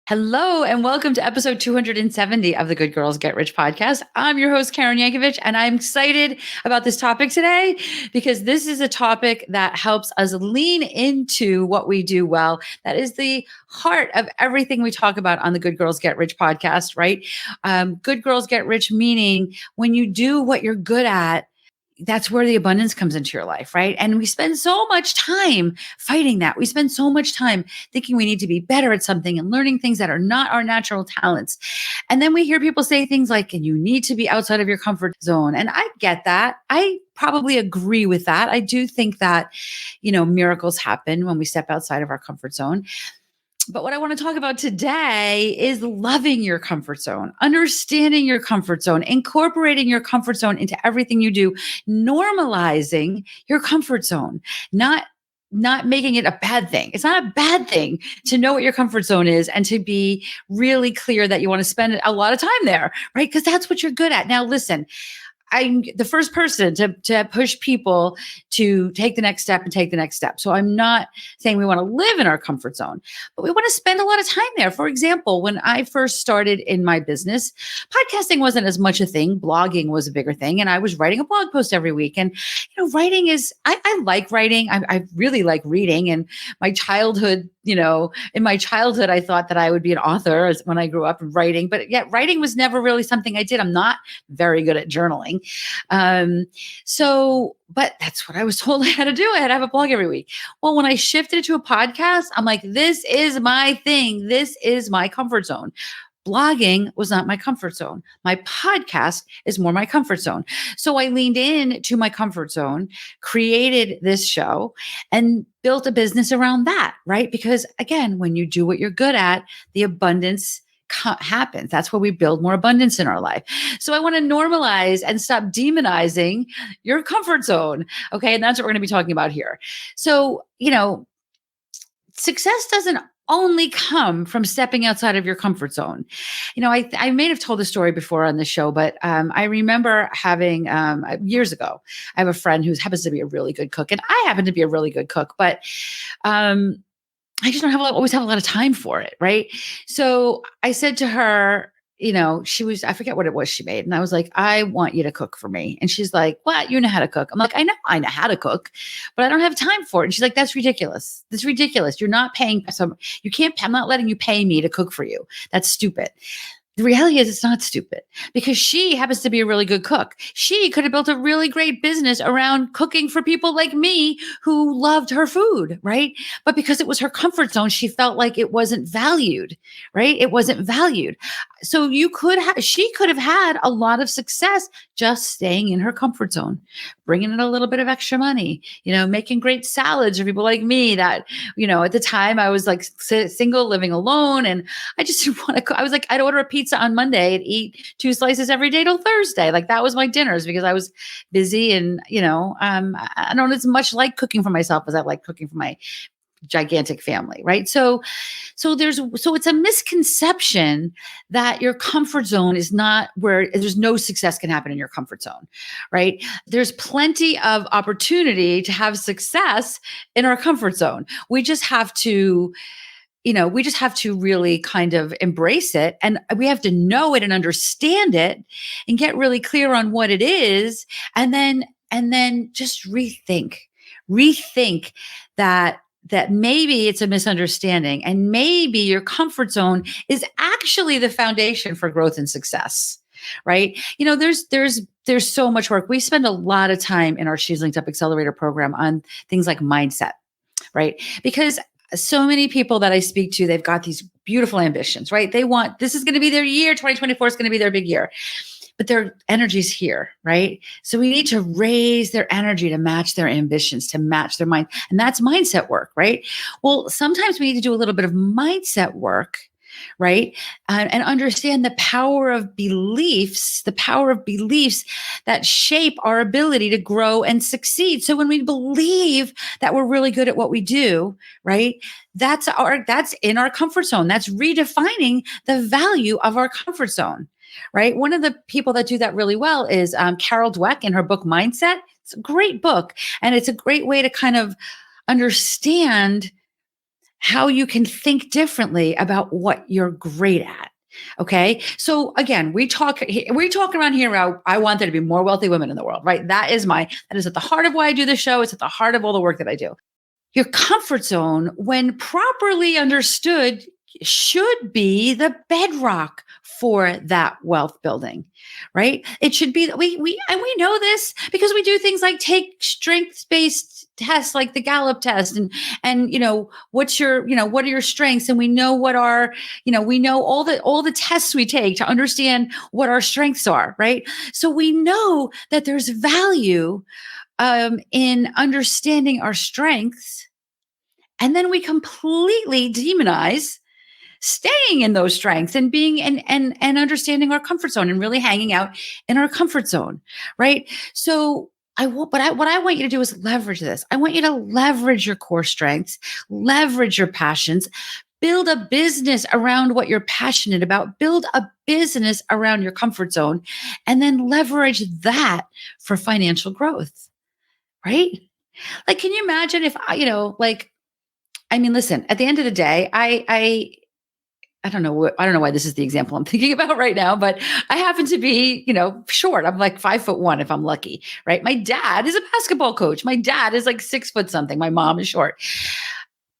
Hello and welcome to episode 270 of the Good Girls Get Rich podcast. I'm your host, Karen Yankovich, and I'm excited about this topic today because this is a topic that helps us lean into what we do well. That is the heart of everything we talk about on the Good Girls Get Rich podcast, right? Good Girls Get Rich, meaning when you do what you're good at, that's where the abundance comes into your life, right? And we spend so much time fighting that. We spend so much time thinking we need to be better at something and learning things that are not our natural talents. And then we hear people say things like, and you need to be outside of your comfort zone. And I get that. I probably agree with that. I do think that, miracles happen when we step outside of our comfort zone. But what I want to talk about today is loving your comfort zone, understanding your comfort zone, incorporating your comfort zone into everything you do, normalizing your comfort zone, not making it a bad thing. It's not a bad thing to know what your comfort zone is and to be really clear that you want to spend a lot of time there, right? Because that's what you're good at. Now, listen, I'm the first person to push people to take the next step and take the next step. So I'm not saying we want to live in our comfort zone, but we want to spend a lot of time there. For example, when I first started in my business, podcasting wasn't as much a thing. Blogging was a bigger thing. And I was writing a blog post every week. And, writing is, I like writing. I really like reading. And my childhood, in my childhood, I thought that I would be an author when I grew up writing, but yet writing was never really something I did. I'm not very good at journaling. But that's what I was told I had to do. I had to have a blog every week. Well, when I shifted to a podcast, I'm like, this is my thing. This is my comfort zone. Blogging was not my comfort zone. My podcast is more my comfort zone. So I leaned in to my comfort zone, created this show, and built a business around that, right? Because again, when you do what you're good at, the abundance happens. That's where we build more abundance in our life. So I want to normalize and stop demonizing your comfort zone. Okay. And that's what we're going to be talking about here. So, success doesn't only come from stepping outside of your comfort zone. I may have told the story before on the show, but I remember having years ago, I have a friend who happens to be a really good cook, and I happen to be a really good cook, but I just don't always have a lot of time for it. Right. So I said to her, I forget what it was she made. And I was like, I want you to cook for me. And she's like, what? You know how to cook? I'm like, I know how to cook, but I don't have time for it. And she's like, that's ridiculous. That's ridiculous. You're not paying I'm not letting you pay me to cook for you. That's stupid. The reality is it's not stupid because she happens to be a really good cook. She could have built a really great business around cooking for people like me who loved her food, right? But because it was her comfort zone, she felt like it wasn't valued, right? It wasn't valued. So she could have had a lot of success just staying in her comfort zone, bringing in a little bit of extra money, making great salads for people like me that, at the time I was like single, living alone. And I just didn't want to cook. I was like, I'd order a pizza on Monday and eat 2 slices every day till Thursday. Like that was my dinners because I was busy and, I don't as much like cooking for myself as I like cooking for my gigantic family. Right. So it's a misconception that your comfort zone is not where there's no success can happen in your comfort zone. Right. There's plenty of opportunity to have success in our comfort zone. We just have to really kind of embrace it, and we have to know it and understand it and get really clear on what it is. And then just rethink that there's it's a misunderstanding and maybe your comfort zone is actually the foundation for growth and success. Right. There's so much work. We spend a lot of time in our She's Linked Up Accelerator program on things like mindset, right? Because so many people that I speak to, they've got these beautiful ambitions, right? This is going to be their year. 2024 is going to be their big year, but their energy's here, right? So we need to raise their energy to match their ambitions, to match their mind. And that's mindset work, right? Well, sometimes we need to do a little bit of mindset work, right? And understand the power of beliefs that shape our ability to grow and succeed. So when we believe that we're really good at what we do, right? That's in our comfort zone. That's redefining the value of our comfort zone, right? One of the people that do that really well is Carol Dweck in her book, Mindset. It's a great book. And it's a great way to kind of understand how you can think differently about what you're great at. Okay. So again, we talk around here about I want there to be more wealthy women in the world, right? That is at the heart of why I do the show. It's at the heart of all the work that I do. Your comfort zone, when properly understood, should be the bedrock for that wealth building, right? It should be we know this because we do things like take strength based tests like the Gallup test and what are your strengths, and we know what our we know all the tests we take to understand what our strengths are, right? So we know that there's value in understanding our strengths, and then we completely demonize staying in those strengths and being and understanding our comfort zone and really hanging out in our comfort zone, right? So what I want you to do is leverage this. I want you to leverage your core strengths, leverage your passions, build a business around what you're passionate about, build a business around your comfort zone, and then leverage that for financial growth, right? Like, can you imagine if listen, at the end of the day, I don't know. I don't know why this is the example I'm thinking about right now, but I happen to be, short. I'm like 5'1" if I'm lucky, right? My dad is a basketball coach. My dad is like 6 foot something. My mom is short.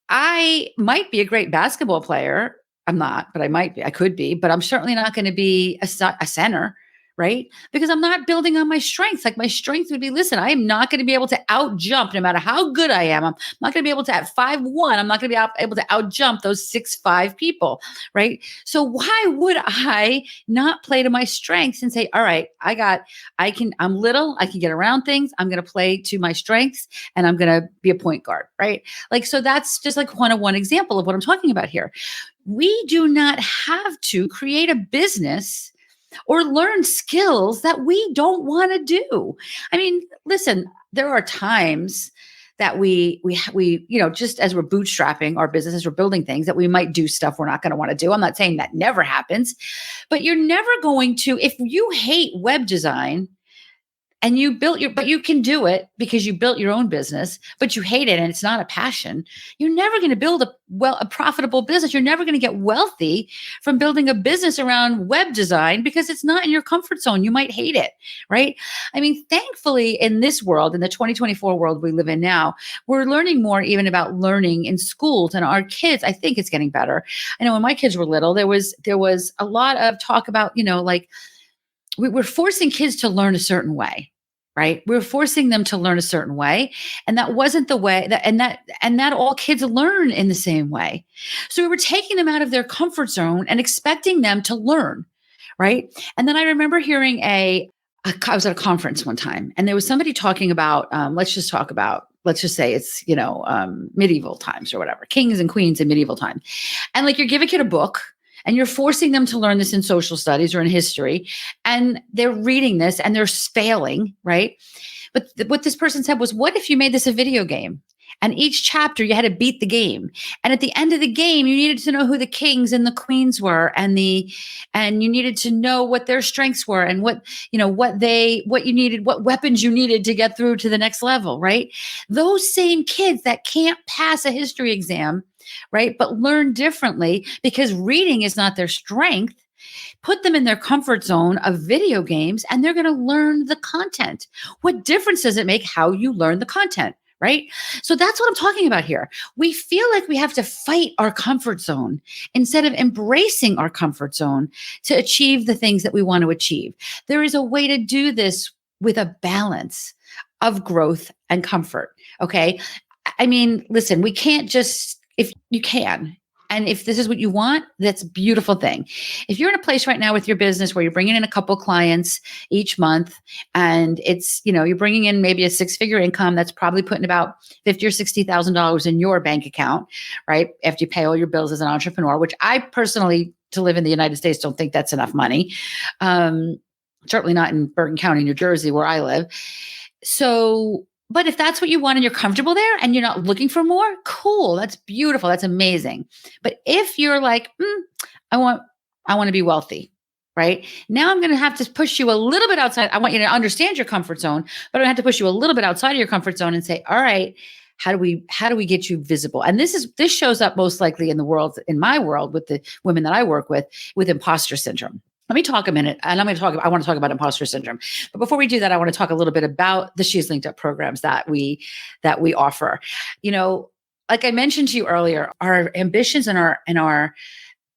I might be a great basketball player. I'm not, but I might be. I could be, but I'm certainly not going to be a center, right? Because I'm not building on my strengths. Like my strength would be, listen, I am not going to be able to out jump no matter how good I am. I'm not going to be able to at 5'1". I'm not going to be able to out jump those 6'5" people, right? So why would I not play to my strengths and say, all right, I'm little, I can get around things. I'm going to play to my strengths and I'm going to be a point guard, right? Like, so that's just like one example of what I'm talking about here. We do not have to create a business or learn skills that we don't want to do. I mean, listen, there are times that we just as we're bootstrapping our business, as we're building things, that we might do stuff we're not going to want to do. I'm not saying that never happens, but you're never going to, if you hate web design, and but you can do it because you built your own business, but you hate it and it's not a passion. You're never going to build a profitable business. You're never going to get wealthy from building a business around web design because it's not in your comfort zone. You might hate it, right? I mean, thankfully in this world, in the 2024 world we live in now, we're learning more even about learning in schools, and our kids, I think it's getting better. I know when my kids were little, there was a lot of talk about, like we're forcing kids to learn a certain way, right? We're forcing them to learn a certain way. And that wasn't the way that all kids learn in the same way. So we were taking them out of their comfort zone and expecting them to learn, right? And then I remember hearing I was at a conference one time and there was somebody talking about, let's just say it's, medieval times or whatever, kings and queens in medieval times. And like, you're giving a kid a book, and you're forcing them to learn this in social studies or in history, and they're reading this and they're failing, right? But what this person said was, what if you made this a video game? And each chapter you had to beat the game. And at the end of the game, you needed to know who the kings and the queens were, and you needed to know what their strengths were and what you needed, what weapons you needed to get through to the next level, right? Those same kids that can't pass a history exam, right, but learn differently because reading is not their strength, put them in their comfort zone of video games, and they're going to learn the content. What difference does it make how you learn the content, right? So that's what I'm talking about here. We feel like we have to fight our comfort zone instead of embracing our comfort zone to achieve the things that we want to achieve. There is a way to do this with a balance of growth and comfort, okay? I mean, listen, we can't just, if you can, and if this is what you want, that's a beautiful thing. If you're in a place right now with your business where you're bringing in a couple clients each month, and it's, you're bringing in maybe a 6-figure income, that's probably putting about $50,000 or $60,000 in your bank account, right? After you pay all your bills as an entrepreneur, which I personally, to live in the United States, don't think that's enough money. Certainly not in Bergen County, New Jersey, where I live. So, but if that's what you want and you're comfortable there and you're not looking for more, cool. That's beautiful. That's amazing. But if you're like, I want to be wealthy, right? Now I'm going to have to push you a little bit outside. I want you to understand your comfort zone, but I'm going to have to push you a little bit outside of your comfort zone and say, all right, how do we get you visible? And this shows up most likely in my world with the women that I work with imposter syndrome. Let me talk a minute, and I want to talk about imposter syndrome. But before we do that, I want to talk a little bit about the She's Linked Up programs that we offer. Like I mentioned to you earlier, our ambitions and our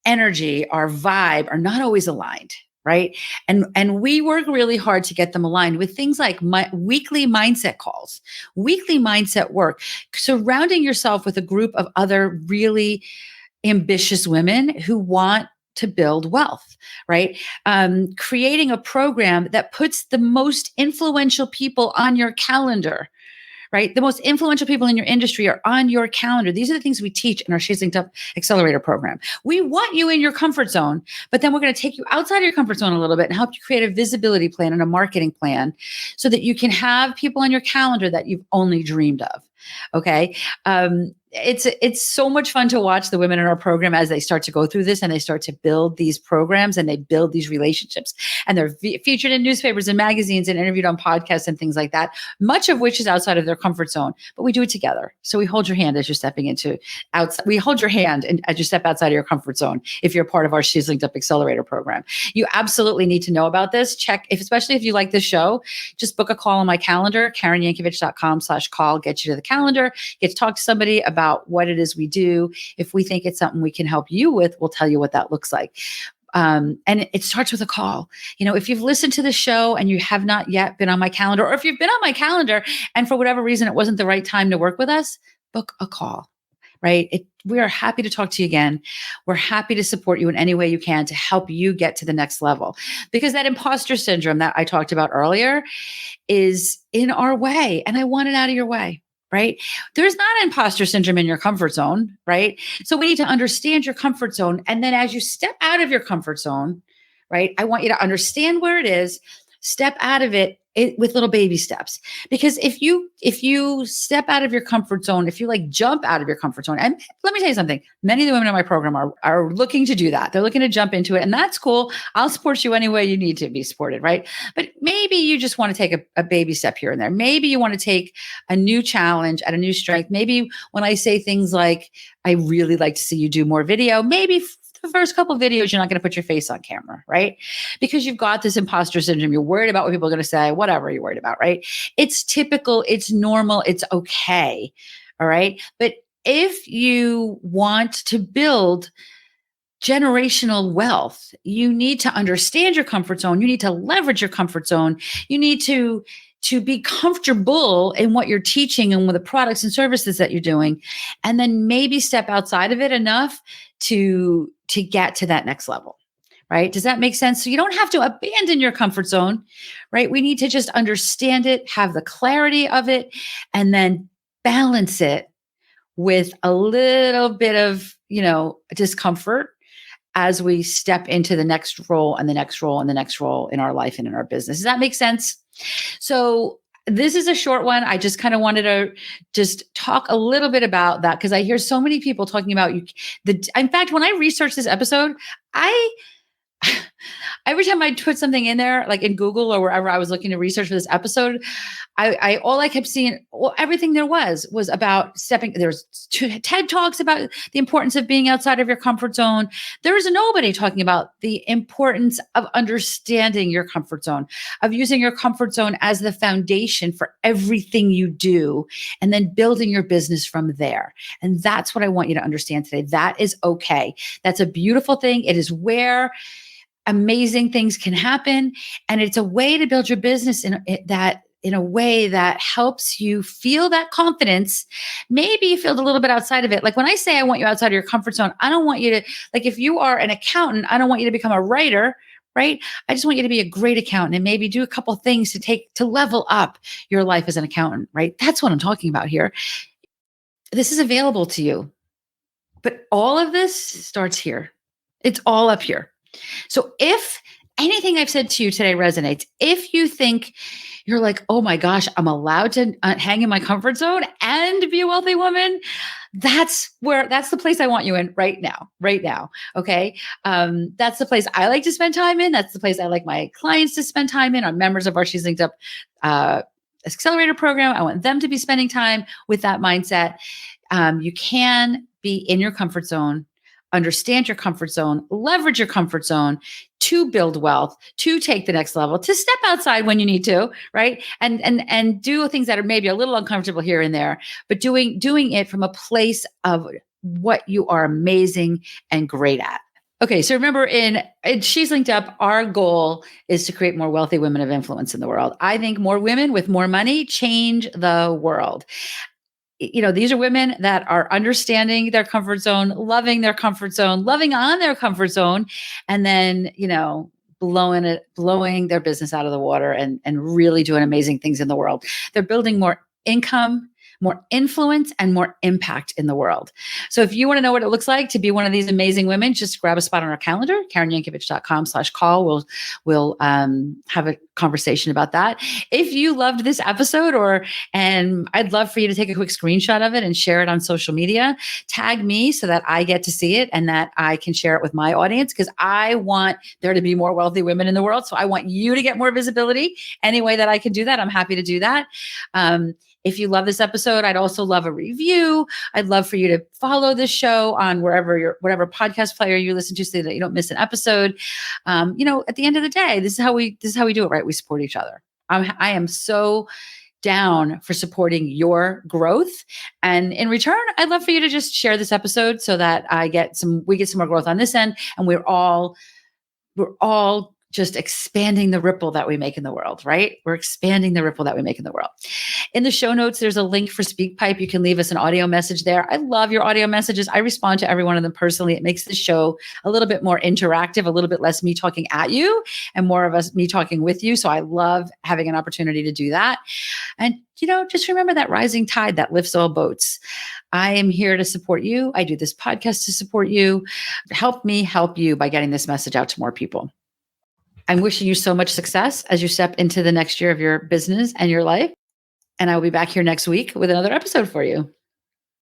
energy, our vibe are not always aligned, right? And we work really hard to get them aligned with things like weekly mindset calls, weekly mindset work, surrounding yourself with a group of other really ambitious women who want to build wealth, right? Creating a program that puts the most influential people on your calendar, right? The most influential people in your industry are on your calendar. These are the things we teach in our She's Linked Up Accelerator Program. We want you in your comfort zone, but then we're going to take you outside of your comfort zone a little bit and help you create a visibility plan and a marketing plan so that you can have people on your calendar that you've only dreamed of. Okay. It's so much fun to watch the women in our program as they start to go through this and they start to build these programs and they build these relationships, and they're featured in newspapers and magazines and interviewed on podcasts and things like that, much of which is outside of their comfort zone, but we do it together. So we hold your hand as you're stepping into outside. We hold your hand as you step outside of your comfort zone. If you're part of our She's Linked Up Accelerator Program, you absolutely need to know about this. Especially if you like this show, just book a call on my calendar, KarenYankovich.com/call, get you to the calendar, get to talk to somebody about what it is we do. If we think it's something we can help you with, we'll tell you what that looks like. And it starts with a call. If you've listened to the show and you have not yet been on my calendar, or if you've been on my calendar and for whatever reason it wasn't the right time to work with us, book a call, right? We are happy to talk to you again. We're happy to support you in any way you can to help you get to the next level, because that imposter syndrome that I talked about earlier is in our way, and I want it out of your way. Right? There's not imposter syndrome in your comfort zone, right? So we need to understand your comfort zone. And then as you step out of your comfort zone, right, I want you to understand where it is, step out of it with little baby steps. Because if you step out of your comfort zone, if you jump out of your comfort zone, and let me tell you something, many of the women in my program are looking to do that. They're looking to jump into it, and that's cool. I'll support you any way you need to be supported, right? But maybe you just want to take a baby step here and there. Maybe you want to take a new challenge at a new strength. Maybe when I say things like, I really like to see you do more video, maybe the first couple of videos, you're not going to put your face on camera, right? Because you've got this imposter syndrome. You're worried about what people are going to say, whatever you're worried about, right? It's typical. It's normal. It's okay. All right. But if you want to build generational wealth, you need to understand your comfort zone. You need to leverage your comfort zone. You need to be comfortable in what you're teaching and with the products and services that you're doing, and then maybe step outside of it enough to get to that next level, right? Does that make sense? So you don't have to abandon your comfort zone, right? We need to just understand it, have the clarity of it, and then balance it with a little bit of, discomfort as we step into the next role and the next role and the next role in our life and in our business. Does that make sense? So this is a short one. I just kind of wanted to just talk a little bit about that, because I hear so many people talking about in fact, when I researched this episode, every time I put something in there, like in Google or wherever I was looking to research for this episode, all I kept seeing, everything there was about stepping. There's TED Talks about the importance of being outside of your comfort zone. There is nobody talking about the importance of understanding your comfort zone, of using your comfort zone as the foundation for everything you do, and then building your business from there. And that's what I want you to understand today. That is okay. That's a beautiful thing. It is where amazing things can happen. And it's a way to build your business in a way that helps you feel that confidence. Maybe you feel a little bit outside of it. Like when I say I want you outside of your comfort zone, I don't want you to, if you are an accountant, I don't want you to become a writer, right? I just want you to be a great accountant and maybe do a couple of things to level up your life as an accountant, right? That's what I'm talking about here. This is available to you. But all of this starts here. It's all up here. So if anything I've said to you today resonates, if you think you're like, oh my gosh, I'm allowed to hang in my comfort zone and be a wealthy woman, that's the place I want you in right now. Okay. That's the place I like to spend time in. That's the place I like my clients to spend time in. Our members of our She's Linked Up Accelerator Program. I want them to be spending time with that mindset. You can be in your comfort zone, understand your comfort zone, leverage your comfort zone to build wealth, to take the next level, to step outside when you need to, right? And do things that are maybe a little uncomfortable here and there, but doing it from a place of what you are amazing and great at. Okay, so remember in She's Linked Up, our goal is to create more wealthy women of influence in the world. I think more women with more money change the world. These are women that are understanding their comfort zone, loving their comfort zone, loving on their comfort zone, and then, blowing their business out of the water and really doing amazing things in the world. They're building more income, more influence, and more impact in the world. So if you want to know what it looks like to be one of these amazing women, just grab a spot on our calendar, KarenYankovich.com/call. We'll have a conversation about that. If you loved this episode, and I'd love for you to take a quick screenshot of it and share it on social media, tag me so that I get to see it and that I can share it with my audience, because I want there to be more wealthy women in the world. So I want you to get more visibility. Any way that I can do that, I'm happy to do that. If you love this episode, I'd also love a review. I'd love for you to follow this show on whatever podcast player you listen to, so that you don't miss an episode. At the end of the day, this is how we do it, right? We support each other. I am so down for supporting your growth. And in return, I'd love for you to just share this episode so that we get some more growth on this end. And we're all just expanding the ripple that we make in the world, right? We're expanding the ripple that we make in the world. In the show notes, there's a link for SpeakPipe. You can leave us an audio message there. I love your audio messages. I respond to every one of them personally. It makes the show a little bit more interactive, a little bit less me talking at you and more of me talking with you. So I love having an opportunity to do that. And, just remember that rising tide that lifts all boats. I am here to support you. I do this podcast to support you. Help me help you by getting this message out to more people. I'm wishing you so much success as you step into the next year of your business and your life. And I will be back here next week with another episode for you.